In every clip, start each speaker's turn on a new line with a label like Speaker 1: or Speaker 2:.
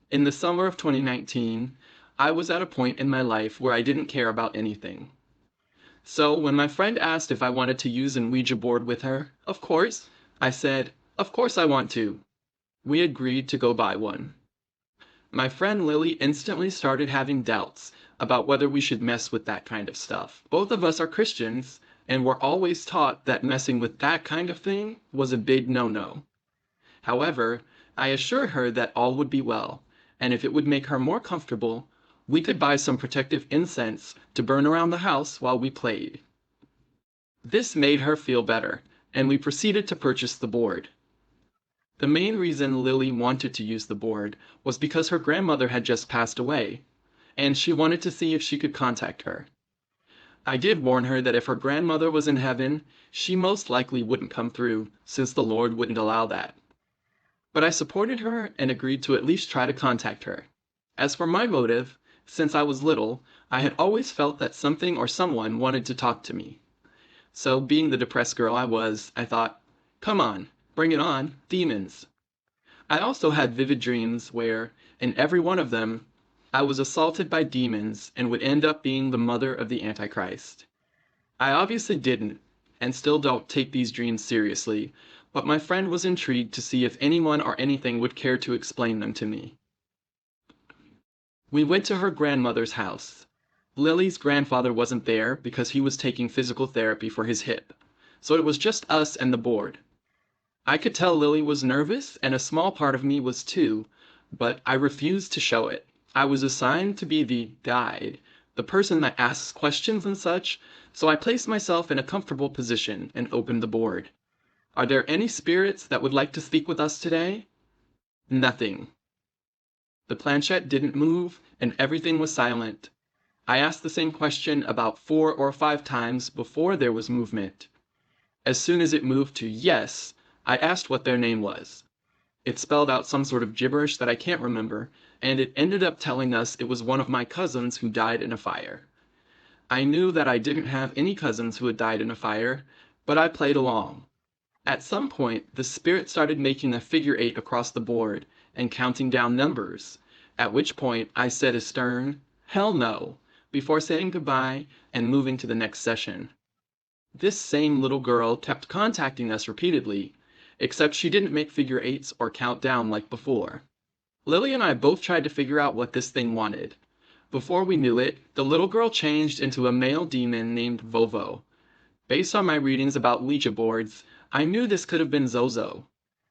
Speaker 1: In the summer of 2019, I was at a point in my life where I didn't care about anything. So when my friend asked if I wanted to use an Ouija board with her, of course, I said, of course I want to. We agreed to go buy one. My friend Lily instantly started having doubts about whether we should mess with that kind of stuff. Both of us are Christians, and were always taught that messing with that kind of thing was a big no-no. However, I assured her that all would be well, and if it would make her more comfortable, we could buy some protective incense to burn around the house while we played. This made her feel better, and we proceeded to purchase the board. The main reason Lily wanted to use the board was because her grandmother had just passed away, and she wanted to see if she could contact her. I did warn her that if her grandmother was in heaven, she most likely wouldn't come through, since the Lord wouldn't allow that. But I supported her and agreed to at least try to contact her. As for my motive, since I was little, I had always felt that something or someone wanted to talk to me. So, being the depressed girl I was, I thought, come on, bring it on, demons. I also had vivid dreams where, in every one of them, I was assaulted by demons and would end up being the mother of the Antichrist. I obviously didn't, and still don't take these dreams seriously, but my friend was intrigued to see if anyone or anything would care to explain them to me. We went to her grandmother's house. Lily's grandfather wasn't there because he was taking physical therapy for his hip, so it was just us and the board. I could tell Lily was nervous, and a small part of me was too, but I refused to show it. I was assigned to be the guide, the person that asks questions and such, so I placed myself in a comfortable position and opened the board. Are there any spirits that would like to speak with us today? Nothing. The planchette didn't move, and everything was silent. I asked the same question about 4 or 5 times before there was movement. As soon as it moved to yes, I asked what their name was. It spelled out some sort of gibberish that I can't remember, and it ended up telling us it was one of my cousins who died in a fire. I knew that I didn't have any cousins who had died in a fire, but I played along. At some point, the spirit started making a figure 8 across the board and counting down numbers, at which point I said a stern, hell no, before saying goodbye and moving to the next session. This same little girl kept contacting us repeatedly, except she didn't make figure 8s or count down like before. Lily and I both tried to figure out what this thing wanted. Before we knew it, the little girl changed into a male demon named Vovo. Based on my readings about Ouija boards, I knew this could have been Zozo.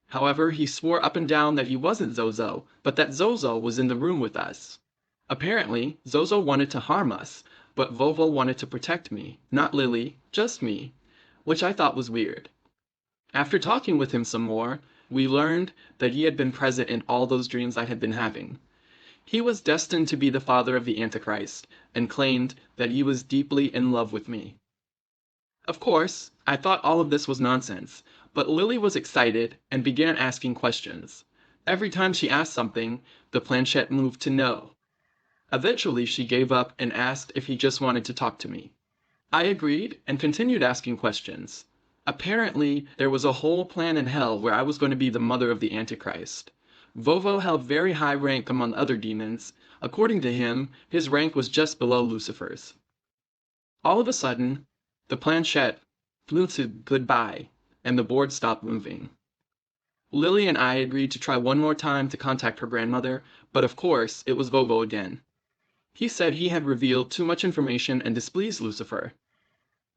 Speaker 1: However, he swore up and down that he wasn't Zozo, but that Zozo was in the room with us. Apparently, Zozo wanted to harm us, but Vovo wanted to protect me, not Lily, just me, which I thought was weird. After talking with him some more, we learned that he had been present in all those dreams I had been having. He was destined to be the father of the Antichrist, and claimed that he was deeply in love with me. Of course, I thought all of this was nonsense, but Lily was excited and began asking questions. Every time she asked something, the planchette moved to no. Eventually she gave up and asked if he just wanted to talk to me. I agreed and continued asking questions. Apparently, there was a whole plan in hell where I was going to be the mother of the Antichrist. Vovo held very high rank among other demons. According to him, his rank was just below Lucifer's. All of a sudden, the planchette flew to goodbye, and the board stopped moving. Lily and I agreed to try one more time to contact her grandmother, but of course, it was Vovo again. He said he had revealed too much information and displeased Lucifer.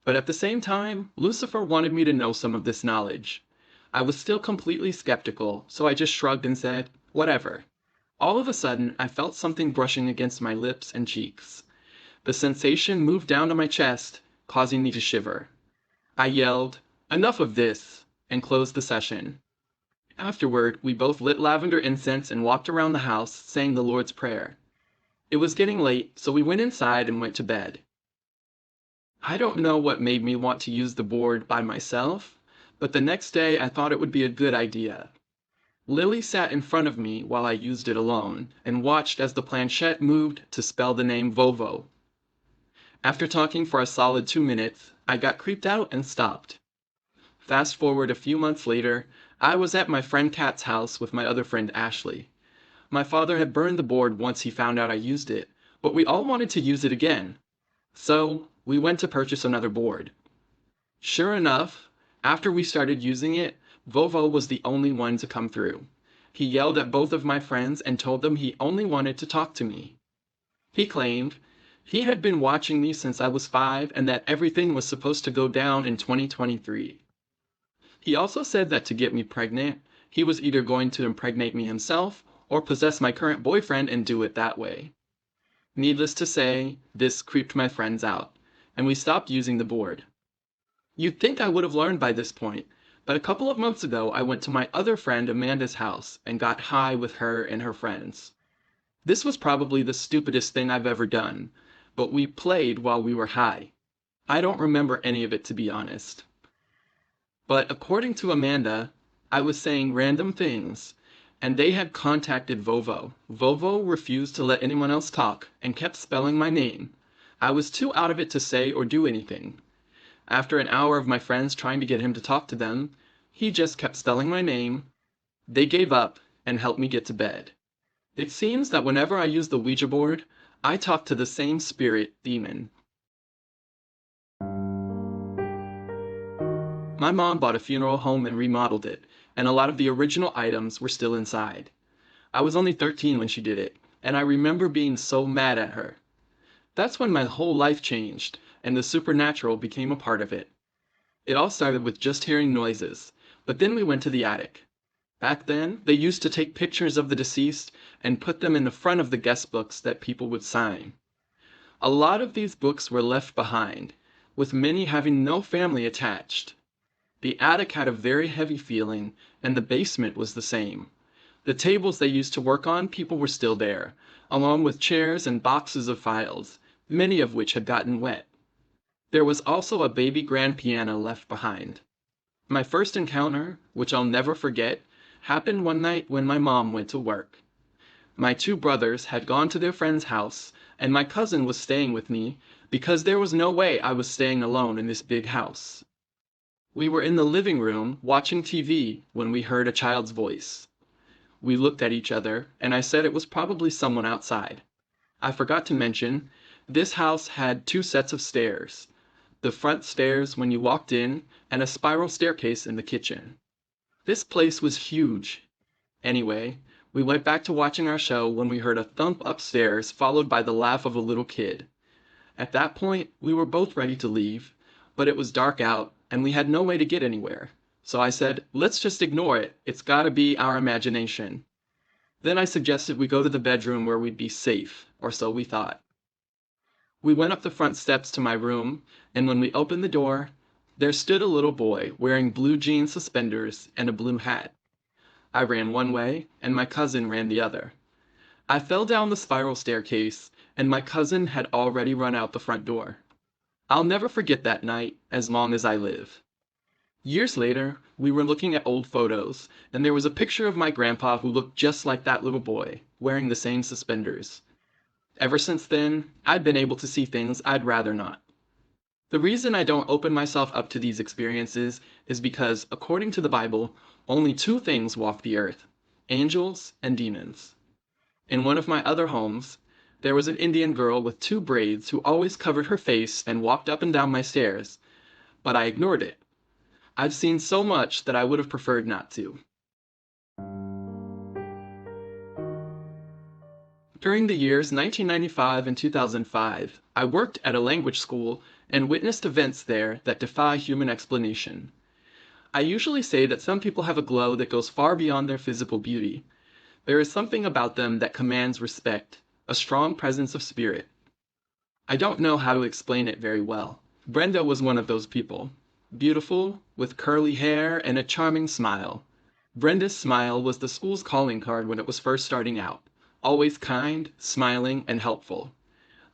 Speaker 1: But at the same time, Lucifer wanted me to know some of this knowledge. I was still completely skeptical, so I just shrugged and said, whatever. All of a sudden, I felt something brushing against my lips and cheeks. The sensation moved down to my chest, causing me to shiver. I yelled, enough of this, and closed the session. Afterward, we both lit lavender incense and walked around the house, saying the Lord's Prayer. It was getting late, so we went inside and went to bed. I don't know what made me want to use the board by myself, but the next day I thought it would be a good idea. Lily sat in front of me while I used it alone, and watched as the planchette moved to spell the name Vovo. After talking for a solid 2 minutes, I got creeped out and stopped. Fast forward a few months later, I was at my friend Kat's house with my other friend Ashley. My father had burned the board once he found out I used it, but we all wanted to use it again. So, we went to purchase another board. Sure enough, after we started using it, Vovo was the only one to come through. He yelled at both of my friends and told them he only wanted to talk to me. He claimed he had been watching me since I was 5 and that everything was supposed to go down in 2023. He also said that to get me pregnant, he was either going to impregnate me himself or possess my current boyfriend and do it that way. Needless to say, this creeped my friends out, and we stopped using the board. You'd think I would have learned by this point, but a couple of months ago I went to my other friend Amanda's house and got high with her and her friends. This was probably the stupidest thing I've ever done, but we played while we were high. I don't remember any of it, to be honest. But according to Amanda, I was saying random things, and they had contacted Vovo. Vovo refused to let anyone else talk and kept spelling my name. I was too out of it to say or do anything. After an hour of my friends trying to get him to talk to them, he just kept spelling my name. They gave up and helped me get to bed. It seems that whenever I use the Ouija board, I talk to the same spirit demon. My mom bought a funeral home and remodeled it, and a lot of the original items were still inside. I was only 13 when she did it, and I remember being so mad at her. That's when my whole life changed, and the supernatural became a part of it. It all started with just hearing noises, but then we went to the attic. Back then, they used to take pictures of the deceased and put them in the front of the guest books that people would sign. A lot of these books were left behind, with many having no family attached. The attic had a very heavy feeling, and the basement was the same. The tables they used to work on, people were still there, along with chairs and boxes of files, many of which had gotten wet. There was also a baby grand piano left behind. My first encounter, which I'll never forget, happened one night when my mom went to work. My 2 brothers had gone to their friend's house, and my cousin was staying with me because there was no way I was staying alone in this big house. We were in the living room watching TV when we heard a child's voice. We looked at each other, and I said it was probably someone outside. I forgot to mention, this house had 2 sets of stairs. The front stairs when you walked in, and a spiral staircase in the kitchen. This place was huge. Anyway, we went back to watching our show when we heard a thump upstairs followed by the laugh of a little kid. At that point, we were both ready to leave, but it was dark out and we had no way to get anywhere. So I said, let's just ignore it. It's gotta be our imagination. Then I suggested we go to the bedroom where we'd be safe, or so we thought. We went up the front steps to my room, and when we opened the door, there stood a little boy wearing blue jean suspenders and a blue hat. I ran one way, and my cousin ran the other. I fell down the spiral staircase, and my cousin had already run out the front door. I'll never forget that night as long as I live. Years later, we were looking at old photos, and there was a picture of my grandpa who looked just like that little boy, wearing the same suspenders. Ever since then, I've been able to see things I'd rather not. The reason I don't open myself up to these experiences is because, according to the Bible, only 2 things walk the earth: angels and demons. In one of my other homes, there was an Indian girl with 2 braids who always covered her face and walked up and down my stairs, but I ignored it. I've seen so much that I would have preferred not to. During the years 1995 and 2005, I worked at a language school and witnessed events there that defy human explanation. I usually say that some people have a glow that goes far beyond their physical beauty. There is something about them that commands respect, a strong presence of spirit. I don't know how to explain it very well. Brenda was one of those people. Beautiful, with curly hair and a charming smile. Brenda's smile was the school's calling card when it was first starting out. Always kind, smiling, and helpful.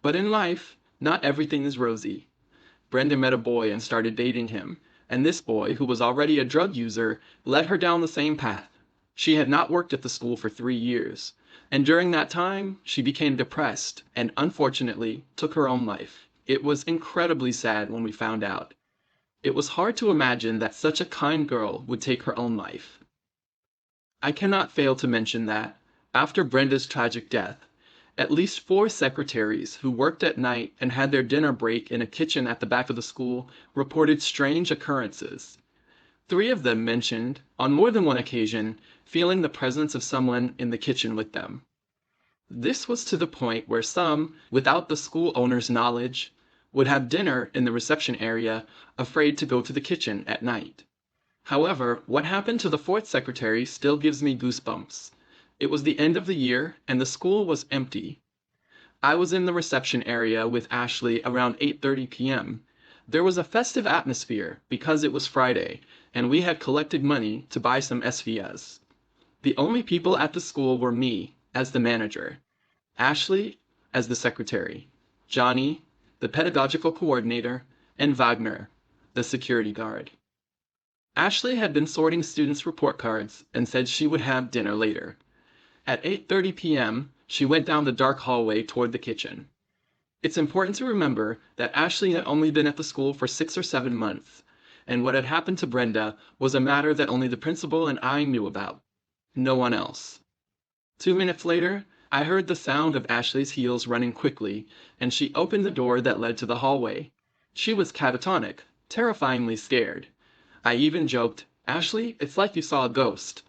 Speaker 1: But in life, not everything is rosy. Brenda met a boy and started dating him, and this boy, who was already a drug user, led her down the same path. She had not worked at the school for 3 years, and during that time, she became depressed and, unfortunately, took her own life. It was incredibly sad when we found out. It was hard to imagine that such a kind girl would take her own life. I cannot fail to mention that, After Brenda's tragic death, at least 4 secretaries who worked at night and had their dinner break in a kitchen at the back of the school reported strange occurrences. 3 of them mentioned, on more than one occasion, feeling the presence of someone in the kitchen with them. This was to the point where some, without the school owner's knowledge, would have dinner in the reception area, afraid to go to the kitchen at night. However, what happened to the 4th secretary still gives me goosebumps. It was the end of the year, and the school was empty. I was in the reception area with Ashley around 8:30 p.m. There was a festive atmosphere because it was Friday, and we had collected money to buy some SVS. The only people at the school were me, as the manager, Ashley, as the secretary, Johnny, the pedagogical coordinator, and Wagner, the security guard. Ashley had been sorting students' report cards and said she would have dinner later. At 8:30 p.m., she went down the dark hallway toward the kitchen. It's important to remember that Ashley had only been at the school for 6 or 7 months, and what had happened to Brenda was a matter that only the principal and I knew about. No one else. 2 minutes later, I heard the sound of Ashley's heels running quickly, and she opened the door that led to the hallway. She was catatonic, terrifyingly scared. I even joked, "Ashley, it's like you saw a ghost."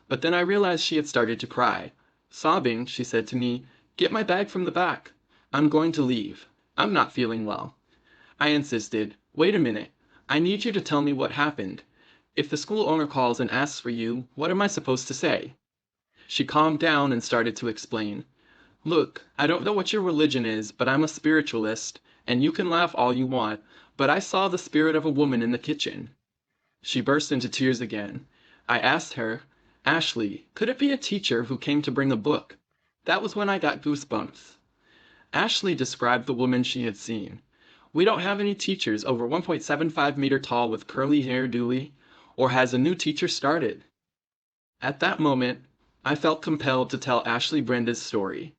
Speaker 1: But then I realized she had started to cry. Sobbing, she said to me, "Get my bag from the back. I'm going to leave. I'm not feeling well." I insisted, "Wait a minute. I need you to tell me what happened. If the school owner calls and asks for you, what am I supposed to say?" She calmed down and started to explain. "Look, I don't know what your religion is, but I'm a spiritualist, and you can laugh all you want, but I saw the spirit of a woman in the kitchen." She burst into tears again. I asked her, "Ashley, could it be a teacher who came to bring a book?" That was when I got goosebumps. Ashley described the woman she had seen. "We don't have any teachers over 1.75 meter tall with curly hair, do we? Or has a new teacher started?" At that moment, I felt compelled to tell Ashley Brenda's story.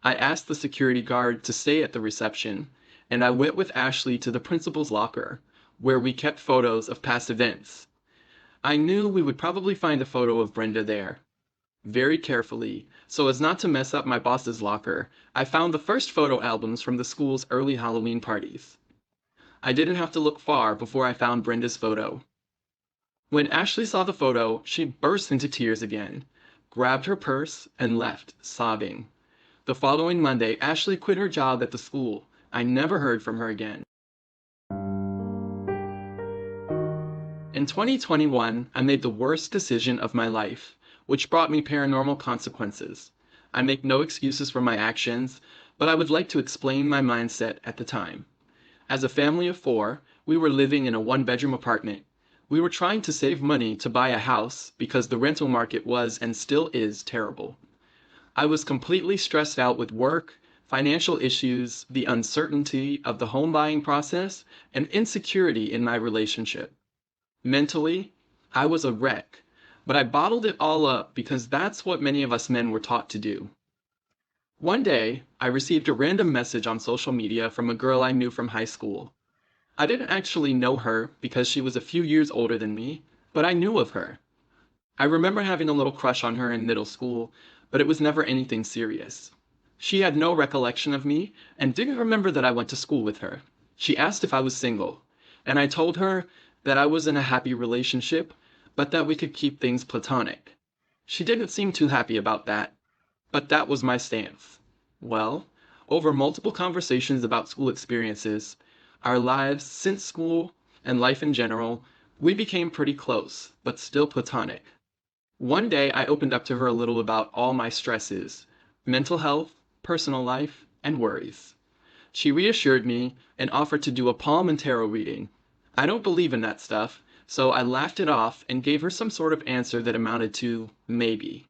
Speaker 1: I asked the security guard to stay at the reception, and I went with Ashley to the principal's locker, where we kept photos of past events. I knew we would probably find a photo of Brenda there. Very carefully, so as not to mess up my boss's locker, I found the first photo albums from the school's early Halloween parties. I didn't have to look far before I found Brenda's photo. When Ashley saw the photo, she burst into tears again, grabbed her purse, and left, sobbing. The following Monday, Ashley quit her job at the school. I never heard from her again. In 2021, I made the worst decision of my life, which brought me paranormal consequences. I make no excuses for my actions, but I would like to explain my mindset at the time. As a family of 4, we were living in a 1-bedroom apartment. We were trying to save money to buy a house because the rental market was and still is terrible. I was completely stressed out with work, financial issues, the uncertainty of the home buying process, and insecurity in my relationship. Mentally, I was a wreck, but I bottled it all up because that's what many of us men were taught to do. One day, I received a random message on social media from a girl I knew from high school. I didn't actually know her because she was a few years older than me, but I knew of her. I remember having a little crush on her in middle school, but it was never anything serious. She had no recollection of me and didn't remember that I went to school with her. She asked if I was single, and I told her that I was in a happy relationship, but that we could keep things platonic. She didn't seem too happy about that, but that was my stance. Well, over multiple conversations about school experiences, our lives since school, and life in general, we became pretty close, but still platonic. One day I opened up to her a little about all my stresses, mental health, personal life, and worries. She reassured me and offered to do a palm and tarot reading. I don't believe in that stuff, so I laughed it off and gave her some sort of answer that amounted to maybe.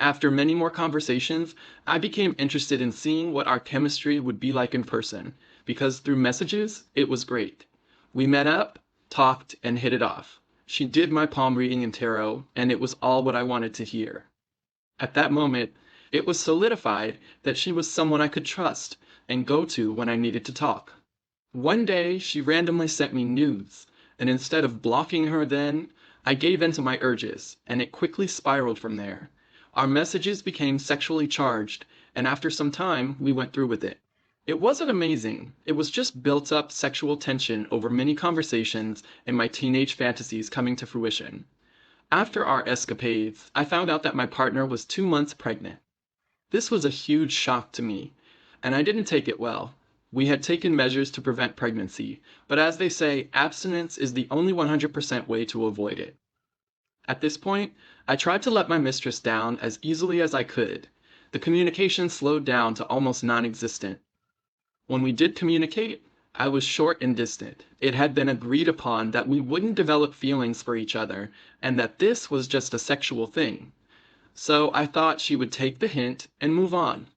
Speaker 1: After many more conversations, I became interested in seeing what our chemistry would be like in person, because through messages, it was great. We met up, talked, and hit it off. She did my palm reading and tarot, and it was all what I wanted to hear. At that moment, it was solidified that she was someone I could trust and go to when I needed to talk. One day, she randomly sent me nudes, and instead of blocking her then, I gave in to my urges, and it quickly spiraled from there. Our messages became sexually charged, and after some time, we went through with it. It wasn't amazing. It was just built up sexual tension over many conversations and my teenage fantasies coming to fruition. After our escapades, I found out that my partner was 2 months pregnant. This was a huge shock to me, and I didn't take it well. We had taken measures to prevent pregnancy, but as they say, abstinence is the only 100% way to avoid it. At this point, I tried to let my mistress down as easily as I could. The communication slowed down to almost non-existent. When we did communicate, I was short and distant. It had been agreed upon that we wouldn't develop feelings for each other, and that this was just a sexual thing. So I thought she would take the hint and move on.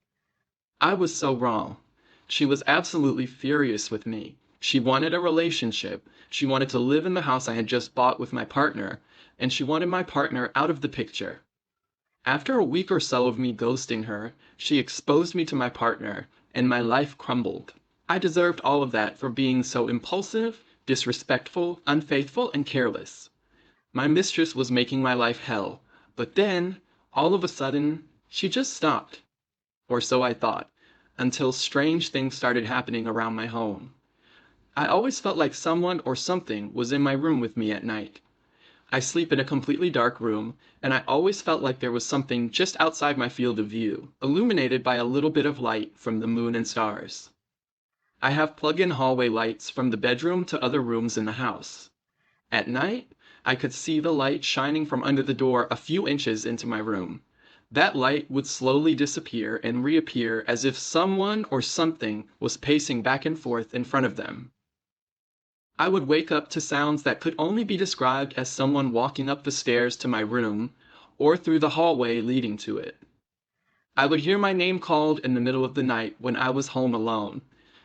Speaker 1: I was so wrong. She was absolutely furious with me. She wanted a relationship. She wanted to live in the house I had just bought with my partner, and she wanted my partner out of the picture. After a week or so of me ghosting her, she exposed me to my partner, and my life crumbled. I deserved all of that for being so impulsive, disrespectful, unfaithful, and careless. My mistress was making my life hell, but then, all of a sudden, she just stopped. Or so I thought, until strange things started happening around my home. I always felt like someone or something was in my room with me at night. I sleep in a completely dark room, and I always felt like there was something just outside my field of view, illuminated by a little bit of light from the moon and stars. I have plug-in hallway lights from the bedroom to other rooms in the house. At night, I could see the light shining from under the door a few inches into my room. That light would slowly disappear and reappear as if someone or something was pacing back and forth in front of them. I would wake up to sounds that could only be described as someone walking up the stairs to my room or through the hallway leading to it. I would hear my name called in the middle of the night when I was home alone,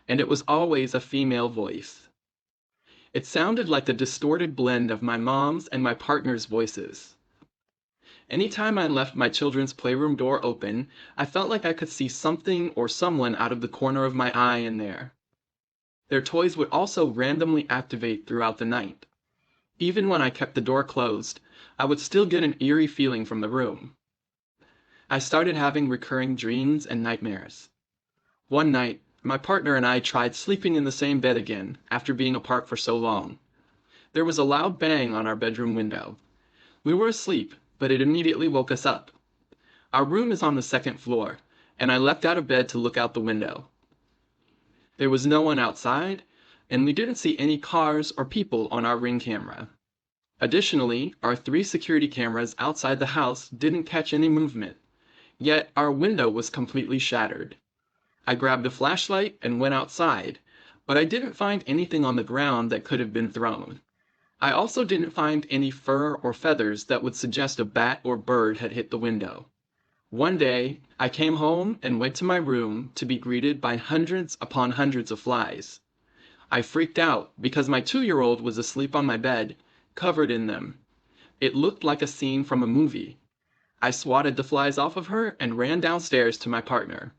Speaker 1: and it was always a female voice. It sounded like the distorted blend of my mom's and my partner's voices. Anytime I left my children's playroom door open, I felt like I could see something or someone out of the corner of my eye in there. Their toys would also randomly activate throughout the night. Even when I kept the door closed, I would still get an eerie feeling from the room. I started having recurring dreams and nightmares. One night, my partner and I tried sleeping in the same bed again after being apart for so long. There was a loud bang on our bedroom window. We were asleep, but it immediately woke us up. Our room is on the second floor, and I leapt out of bed to look out the window. There was no one outside, and we didn't see any cars or people on our Ring camera. Additionally, our 3 security cameras outside the house didn't catch any movement, yet our window was completely shattered. I grabbed a flashlight and went outside, but I didn't find anything on the ground that could have been thrown. I also didn't find any fur or feathers that would suggest a bat or bird had hit the window. One day, I came home and went to my room to be greeted by hundreds upon hundreds of flies. I freaked out because my 2-year-old was asleep on my bed, covered in them. It looked like a scene from a movie. I swatted the flies off of her and ran downstairs to my partner.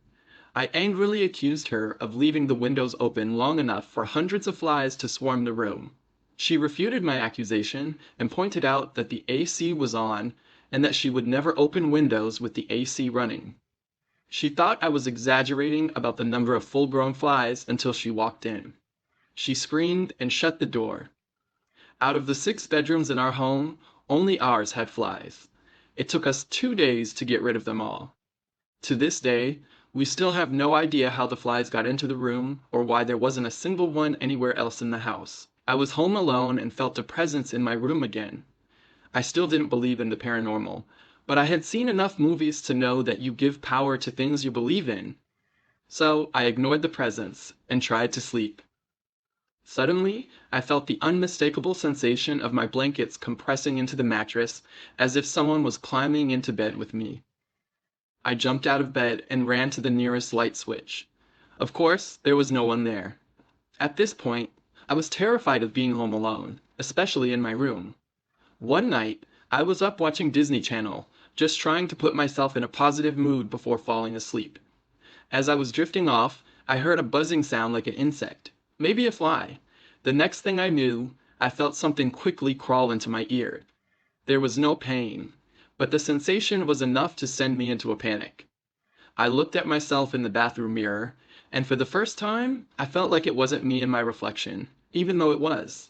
Speaker 1: I angrily accused her of leaving the windows open long enough for hundreds of flies to swarm the room. She refuted my accusation and pointed out that the AC was on and that she would never open windows with the AC running. She thought I was exaggerating about the number of full-grown flies until she walked in. She screamed and shut the door. Out of the 6 bedrooms in our home, only ours had flies. It took us 2 days to get rid of them all. To this day, we still have no idea how the flies got into the room or why there wasn't a single one anywhere else in the house. I was home alone and felt a presence in my room again. I still didn't believe in the paranormal, but I had seen enough movies to know that you give power to things you believe in. So I ignored the presence and tried to sleep. Suddenly, I felt the unmistakable sensation of my blankets compressing into the mattress as if someone was climbing into bed with me. I jumped out of bed and ran to the nearest light switch. Of course, there was no one there. At this point, I was terrified of being home alone, especially in my room. One night, I was up watching Disney Channel, just trying to put myself in a positive mood before falling asleep. As I was drifting off, I heard a buzzing sound like an insect, maybe a fly. The next thing I knew, I felt something quickly crawl into my ear. There was no pain, but the sensation was enough to send me into a panic. I looked at myself in the bathroom mirror, and for the first time, I felt like it wasn't me in my reflection, even though it was.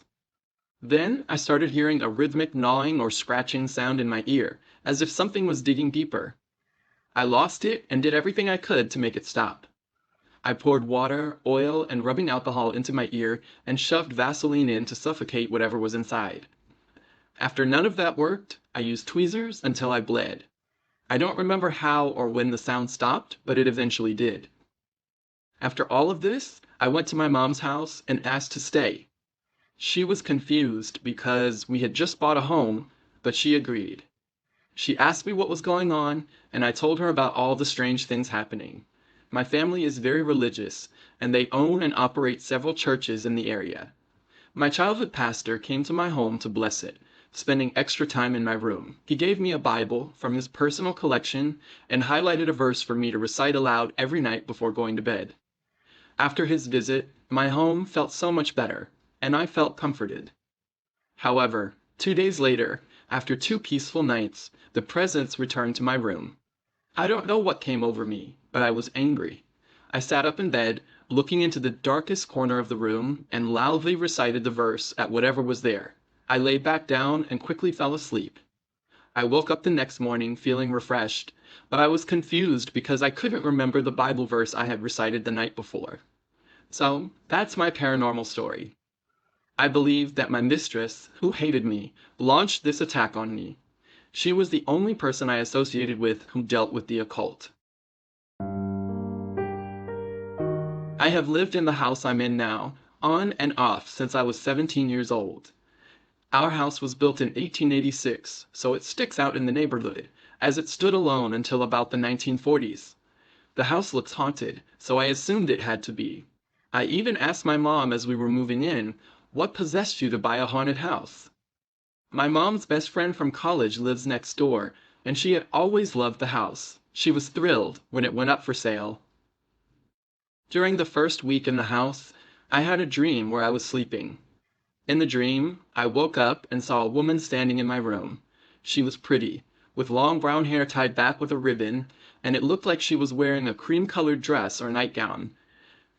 Speaker 1: Then I started hearing a rhythmic gnawing or scratching sound in my ear, as if something was digging deeper. I lost it and did everything I could to make it stop. I poured water, oil, and rubbing alcohol into my ear and shoved Vaseline in to suffocate whatever was inside. After none of that worked, I used tweezers until I bled. I don't remember how or when the sound stopped, but it eventually did. After all of this, I went to my mom's house and asked to stay. She was confused because we had just bought a home, but she agreed. She asked me what was going on, and I told her about all the strange things happening. My family is very religious, and they own and operate several churches in the area. My childhood pastor came to my home to bless it, spending extra time in my room. He gave me a Bible from his personal collection and highlighted a verse for me to recite aloud every night before going to bed. After his visit, my home felt so much better, and I felt comforted. However, 2 days later, after 2 peaceful nights, the presence returned to my room. I don't know what came over me, but I was angry. I sat up in bed, looking into the darkest corner of the room, and loudly recited the verse at whatever was there. I lay back down and quickly fell asleep. I woke up the next morning feeling refreshed, but I was confused because I couldn't remember the Bible verse I had recited the night before. So, that's my paranormal story. I believe that my mistress, who hated me, launched this attack on me. She was the only person I associated with who dealt with the occult. I have lived in the house I'm in now, on and off, since I was 17 years old. Our house was built in 1886, so it sticks out in the neighborhood, as it stood alone until about the 1940s. The house looks haunted, so I assumed it had to be. I even asked my mom as we were moving in, what possessed you to buy a haunted house? My mom's best friend from college lives next door, and she had always loved the house. She was thrilled when it went up for sale. During the first week in the house, I had a dream where I was sleeping. In the dream, I woke up and saw a woman standing in my room. She was pretty, with long brown hair tied back with a ribbon, and it looked like she was wearing a cream-colored dress or nightgown.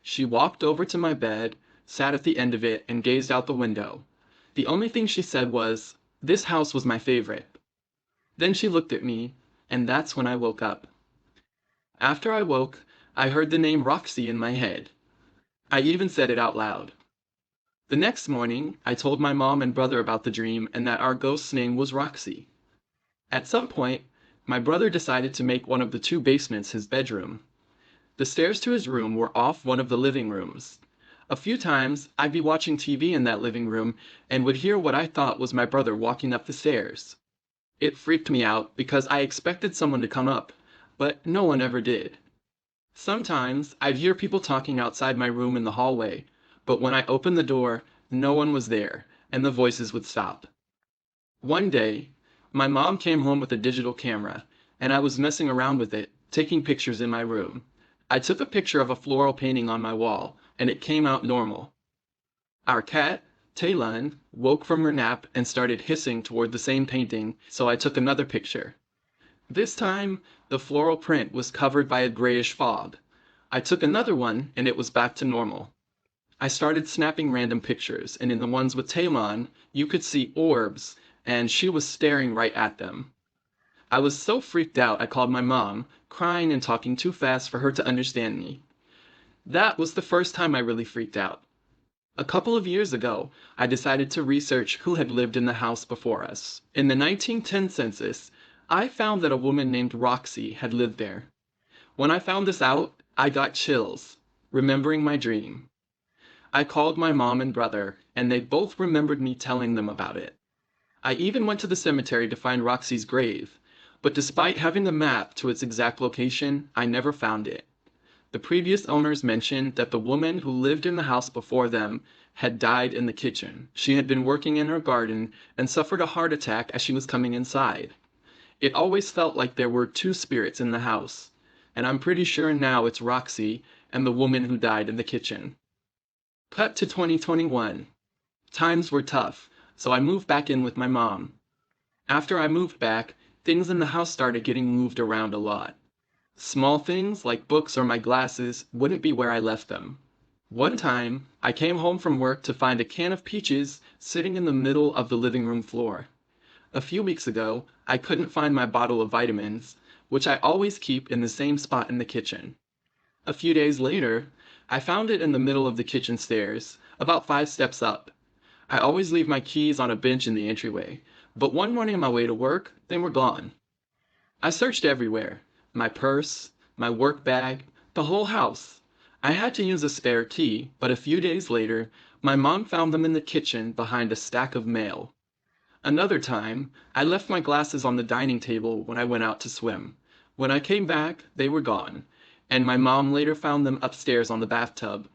Speaker 1: She walked over to my bed, sat at the end of it, and gazed out the window. The only thing she said was, "This house was my favorite." Then she looked at me, and that's when I woke up. After I woke, I heard the name Roxy in my head. I even said it out loud. The next morning, I told my mom and brother about the dream and that our ghost's name was Roxy. At some point, my brother decided to make one of the 2 basements his bedroom. The stairs to his room were off one of the living rooms. A few times, I'd be watching TV in that living room and would hear what I thought was my brother walking up the stairs. It freaked me out because I expected someone to come up, but no one ever did. Sometimes, I'd hear people talking outside my room in the hallway, but when I opened the door, no one was there, and the voices would stop. One day, my mom came home with a digital camera, and I was messing around with it, taking pictures in my room. I took a picture of a floral painting on my wall, and it came out normal. Our cat, Taylon, woke from her nap and started hissing toward the same painting, so I took another picture. This time, the floral print was covered by a grayish fog. I took another one, and it was back to normal. I started snapping random pictures, and in the ones with Taylon, you could see orbs, and she was staring right at them. I was so freaked out I called my mom, crying and talking too fast for her to understand me. That was the first time I really freaked out. A couple of years ago, I decided to research who had lived in the house before us. In the 1910 census, I found that a woman named Roxy had lived there. When I found this out, I got chills, remembering my dream. I called my mom and brother, and they both remembered me telling them about it. I even went to the cemetery to find Roxy's grave, but despite having the map to its exact location, I never found it. The previous owners mentioned that the woman who lived in the house before them had died in the kitchen. She had been working in her garden and suffered a heart attack as she was coming inside. It always felt like there were 2 spirits in the house, and I'm pretty sure now it's Roxy and the woman who died in the kitchen. Cut to 2021. Times were tough, so I moved back in with my mom. After I moved back, things in the house started getting moved around a lot. Small things like books or my glasses wouldn't be where I left them. One time, I came home from work to find a can of peaches sitting in the middle of the living room floor. A few weeks ago, I couldn't find my bottle of vitamins, which I always keep in the same spot in the kitchen. A few days later, I found it in the middle of the kitchen stairs, about 5 steps up. I always leave my keys on a bench in the entryway, but one morning on my way to work, they were gone. I searched everywhere: my purse, my work bag, the whole house. I had to use a spare key, but a few days later, my mom found them in the kitchen behind a stack of mail. Another time, I left my glasses on the dining table when I went out to swim. When I came back, they were gone, and my mom later found them upstairs on the bathtub.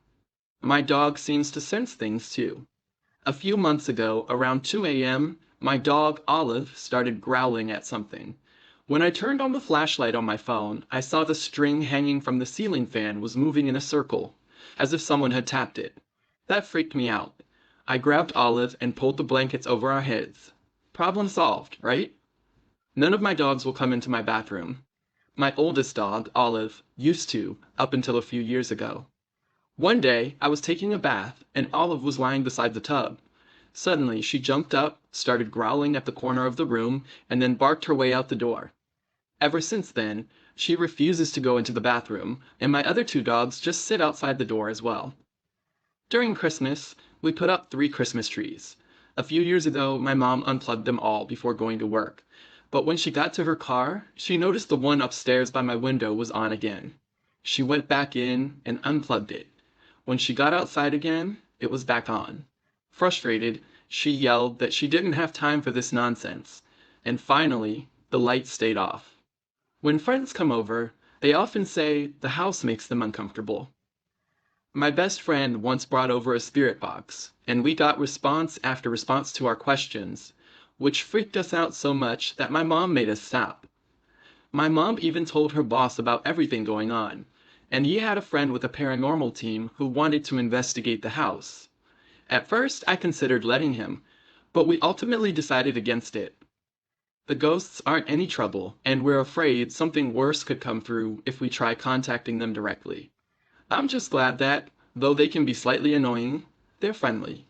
Speaker 1: My dog seems to sense things too. A few months ago, around 2 a.m., my dog Olive started growling at something. When I turned on the flashlight on my phone, I saw the string hanging from the ceiling fan was moving in a circle, as if someone had tapped it. That freaked me out. I grabbed Olive and pulled the blankets over our heads. Problem solved, right? None of my dogs will come into my bathroom. My oldest dog, Olive, used to, up until a few years ago. One day, I was taking a bath, and Olive was lying beside the tub. Suddenly, she jumped up, started growling at the corner of the room, and then barked her way out the door. Ever since then, she refuses to go into the bathroom, and my other two dogs just sit outside the door as well. During Christmas, we put up 3 Christmas trees. A few years ago, my mom unplugged them all before going to work. But when she got to her car, she noticed the one upstairs by my window was on again. She went back in and unplugged it. When she got outside again, it was back on. Frustrated, she yelled that she didn't have time for this nonsense. And finally, the light stayed off. When friends come over, they often say the house makes them uncomfortable. My best friend once brought over a spirit box, and we got response after response to our questions, which freaked us out so much that my mom made us stop. My mom even told her boss about everything going on, and he had a friend with a paranormal team who wanted to investigate the house. At first, I considered letting him, but we ultimately decided against it. The ghosts aren't any trouble, and we're afraid something worse could come through if we try contacting them directly. I'm just glad that, though they can be slightly annoying, they're friendly.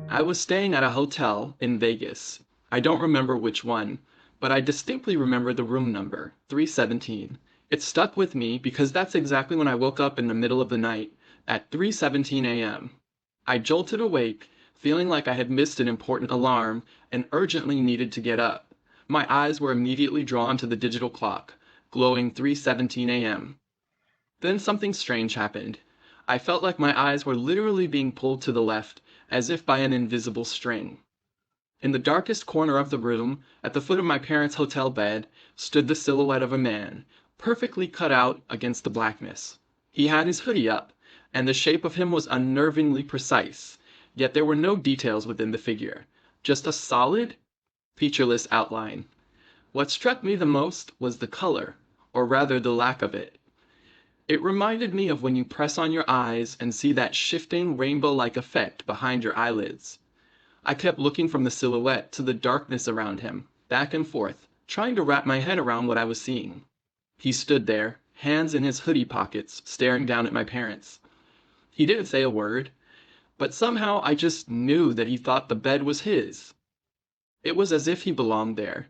Speaker 1: I was staying at a hotel in Vegas. I don't remember which one, but I distinctly remember the room number, 317. It stuck with me because that's exactly when I woke up in the middle of the night, at 3:17 a.m. I jolted awake, feeling like I had missed an important alarm and urgently needed to get up. My eyes were immediately drawn to the digital clock, glowing 3:17 a.m. Then something strange happened. I felt like my eyes were literally being pulled to the left, as if by an invisible string. In the darkest corner of the room, at the foot of my parents' hotel bed, stood the silhouette of a man, perfectly cut out against the blackness. He had his hoodie up, and the shape of him was unnervingly precise, yet there were no details within the figure, just a solid, featureless outline. What struck me the most was the color, or rather the lack of it. It reminded me of when you press on your eyes and see that shifting rainbow-like effect behind your eyelids. I kept looking from the silhouette to the darkness around him, back and forth, trying to wrap my head around what I was seeing. He stood there, hands in his hoodie pockets, staring down at my parents. He didn't say a word, but somehow I just knew that he thought the bed was his. It was as if he belonged there.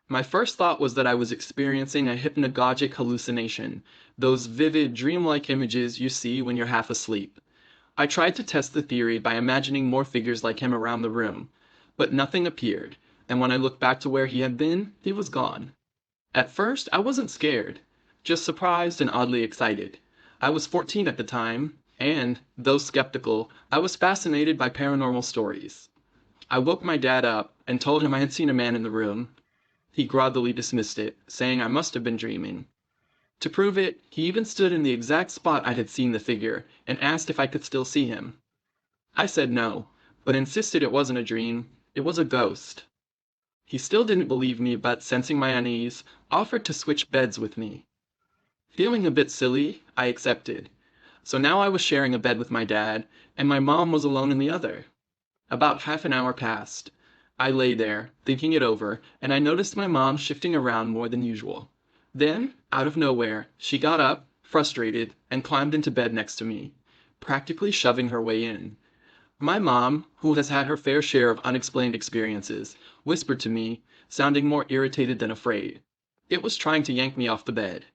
Speaker 1: My first thought was that I was experiencing a hypnagogic hallucination, those vivid, dreamlike images you see when you're half asleep. I tried to test the theory by imagining more figures like him around the room, but nothing appeared, and when I looked back to where he had been, he was gone. At first, I wasn't scared, just surprised and oddly excited. I was 14 at the time, and, though skeptical, I was fascinated by paranormal stories. I woke my dad up and told him I had seen a man in the room. He groggily dismissed it, saying I must have been dreaming. To prove it, he even stood in the exact spot I had seen the figure and asked if I could still see him. I said no, but insisted it wasn't a dream, it was a ghost. He still didn't believe me, but sensing my unease, offered to switch beds with me. Feeling a bit silly, I accepted. So now I was sharing a bed with my dad, and my mom was alone in the other. About half an hour passed. I lay there, thinking it over, and I noticed my mom shifting around more than usual. Then, out of nowhere, she got up, frustrated, and climbed into bed next to me, practically shoving her way in. My mom, who has had her fair share of unexplained experiences, whispered to me, sounding more irritated than afraid. It was trying to yank me off the bed.